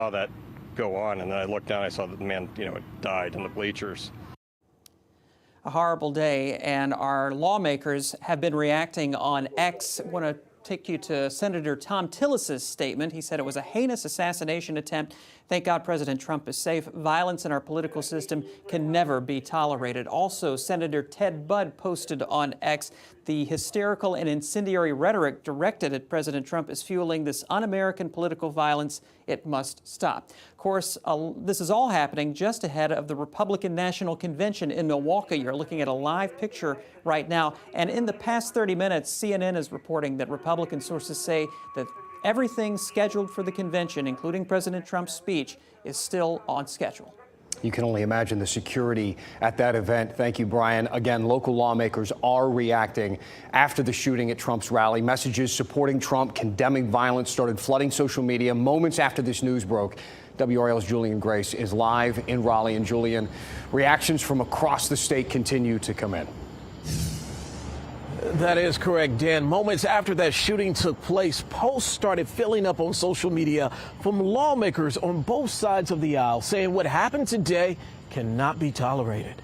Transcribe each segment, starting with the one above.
Saw that go on, and then I looked down, I saw that the man, had died in the bleachers. A horrible day, and our lawmakers have been reacting on X. I want to take you to Senator Thom Tillis's statement. He said it was a heinous assassination attempt. Thank God President Trump is safe. Violence in our political system can never be tolerated. Also, Senator Ted Budd posted on X, the hysterical and incendiary rhetoric directed at President Trump is fueling this un-American political violence. It must stop. Of course, this is all happening just ahead of the Republican National Convention in Milwaukee. You're looking at a live picture right now. And in the past 30 minutes, CNN is reporting that Republican sources say that everything scheduled for the convention, including President Trump's speech, is still on schedule. You can only imagine the security at that event. Thank you, Brian. Again, local lawmakers are reacting after the shooting at Trump's rally. Messages supporting Trump, condemning violence started flooding social media moments after this news broke. WRAL's Julian Grace is live in Raleigh. And Julian, reactions from across the state continue to come in. That is correct, Dan. Moments after that shooting took place, posts started filling up on social media from lawmakers on both sides of the aisle saying what happened today cannot be tolerated.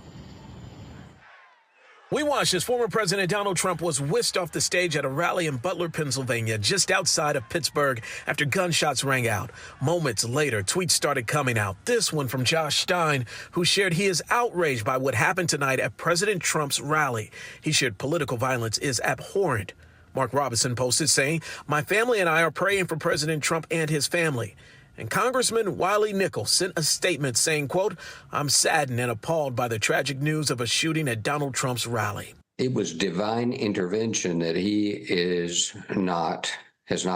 We watched as former President Donald Trump was whisked off the stage at a rally in Butler, Pennsylvania, just outside of Pittsburgh after gunshots rang out. Moments later, tweets started coming out. This one from Josh Stein, who shared he is outraged by what happened tonight at President Trump's rally. He shared political violence is abhorrent. Mark Robinson posted saying, "My family and I are praying for President Trump and his family." And Congressman Wiley Nichols sent a statement saying, quote, "I'm saddened and appalled by the tragic news of a shooting at Donald Trump's rally." It was divine intervention that he has not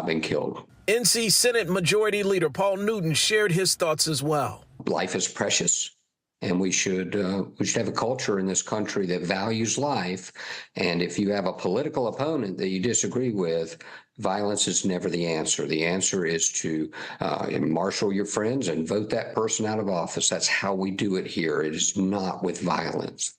been killed. NC Senate Majority Leader Paul Newton shared his thoughts as well. Life is precious, and we should have a culture in this country that values life. And if you have a political opponent that you disagree with, violence is never the answer. The answer is to marshal your friends and vote that person out of office. That's how we do it here. It is not with violence.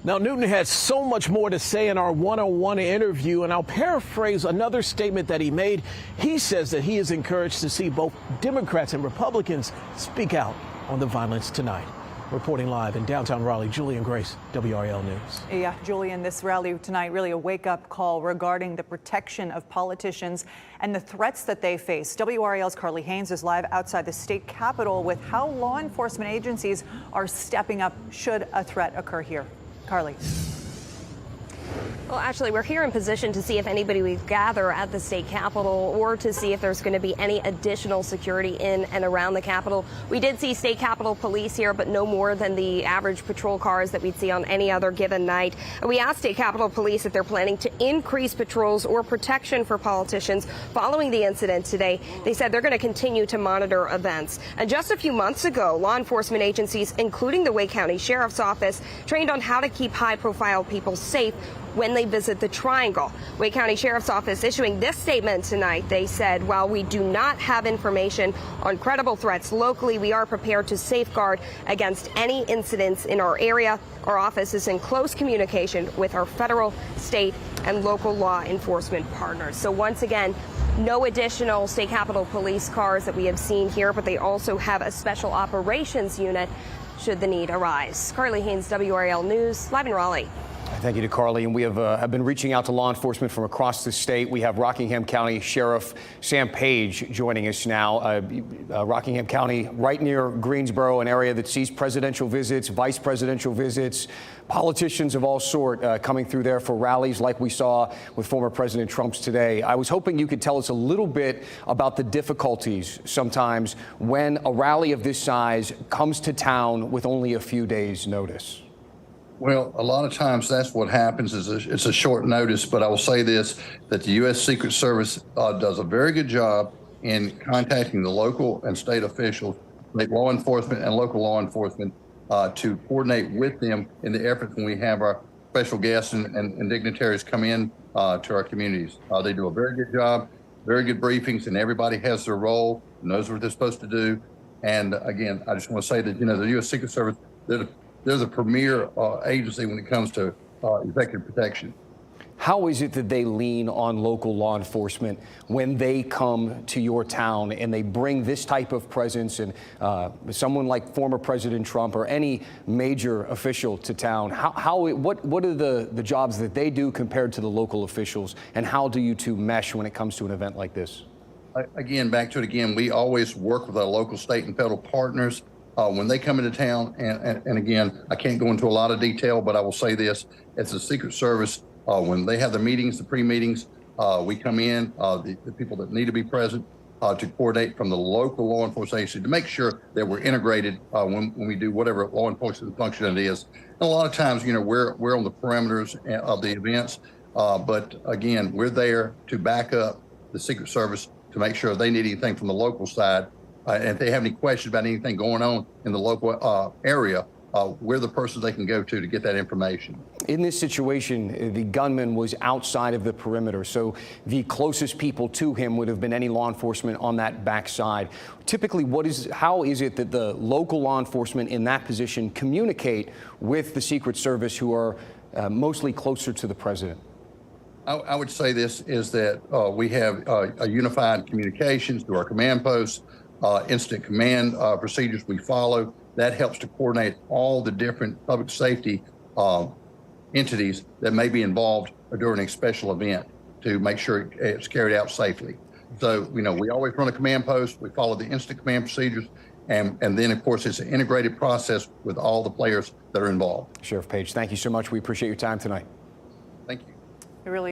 Now, Newton had so much more to say in our one-on-one interview, and I'll paraphrase another statement that he made. He says that he is encouraged to see both Democrats and Republicans speak out on the violence tonight. Reporting live in downtown Raleigh, Julian Grace, WRAL News. Yeah, Julian, this rally tonight really a wake-up call regarding the protection of politicians and the threats that they face. WRAL's Carly Haynes is live outside the state capitol with how law enforcement agencies are stepping up should a threat occur here. Carly. Well, actually, we're here in position to see if anybody would gather at the state capitol or to see if there's going to be any additional security in and around the capitol. We did see state capitol police here, but no more than the average patrol cars that we'd see on any other given night. We asked state capitol police if they're planning to increase patrols or protection for politicians following the incident today. They said they're going to continue to monitor events. And just a few months ago, law enforcement agencies, including the Wake County Sheriff's Office, trained on how to keep high-profile people safe when they visit the Triangle. Wake County Sheriff's Office issuing this statement tonight. They said, while we do not have information on credible threats locally, we are prepared to safeguard against any incidents in our area. Our office is in close communication with our federal, state, and local law enforcement partners. So once again, no additional state capitol police cars that we have seen here, but they also have a special operations unit should the need arise. Carly Haynes, WRAL News, live in Raleigh. Thank you to Carly. And we have been reaching out to law enforcement from across the state. We have Rockingham County Sheriff Sam Page joining us now. Rockingham County, right near Greensboro, an area that sees presidential visits, vice presidential visits, politicians of all sort coming through there for rallies like we saw with former President Trump's today. I was hoping you could tell us a little bit about the difficulties sometimes when a rally of this size comes to town with only a few days' notice. Well, a lot of times that's what happens is it's a short notice, but I will say this, that the U.S. Secret Service does a very good job in contacting the local and state officials, state law enforcement and local law enforcement to coordinate with them in the effort when we have our special guests and dignitaries come in to our communities. They do a very good job, very good briefings, and everybody has their role, knows what they're supposed to do. And again, I just want to say that, the U.S. Secret Service, they're the premier agency when it comes to executive protection. How is it that they lean on local law enforcement when they come to your town and they bring this type of presence and someone like former President Trump or any major official to town? What are the jobs that they do compared to the local officials, and how do you two mesh when it comes to an event like this? Again, back to it again, we always work with our local, state, and federal partners when they come into town. And again, I can't go into a lot of detail, but I will say this: as the Secret Service, when they have the meetings, the pre-meetings, we come in, the people that need to be present to coordinate from the local law enforcement agency to make sure that we're integrated when we do whatever law enforcement function it is. And a lot of times, we're on the perimeters of the events, but again, we're there to back up the Secret Service to make sure if they need anything from the local side, and if they have any questions about anything going on in the local area, we're the person they can go to get that information. In this situation, the gunman was outside of the perimeter, so the closest people to him would have been any law enforcement on that backside. Typically, how is it that the local law enforcement in that position communicate with the Secret Service, who are mostly closer to the president? I would say this is that we have a unified communications through our command posts, instant command procedures we follow. That helps to coordinate all the different public safety entities that may be involved during a special event to make sure it's carried out safely. So, we always run a command post. We follow the instant command procedures. And then, of course, it's an integrated process with all the players that are involved. Sheriff Page, thank you so much. We appreciate your time tonight. Thank you. It really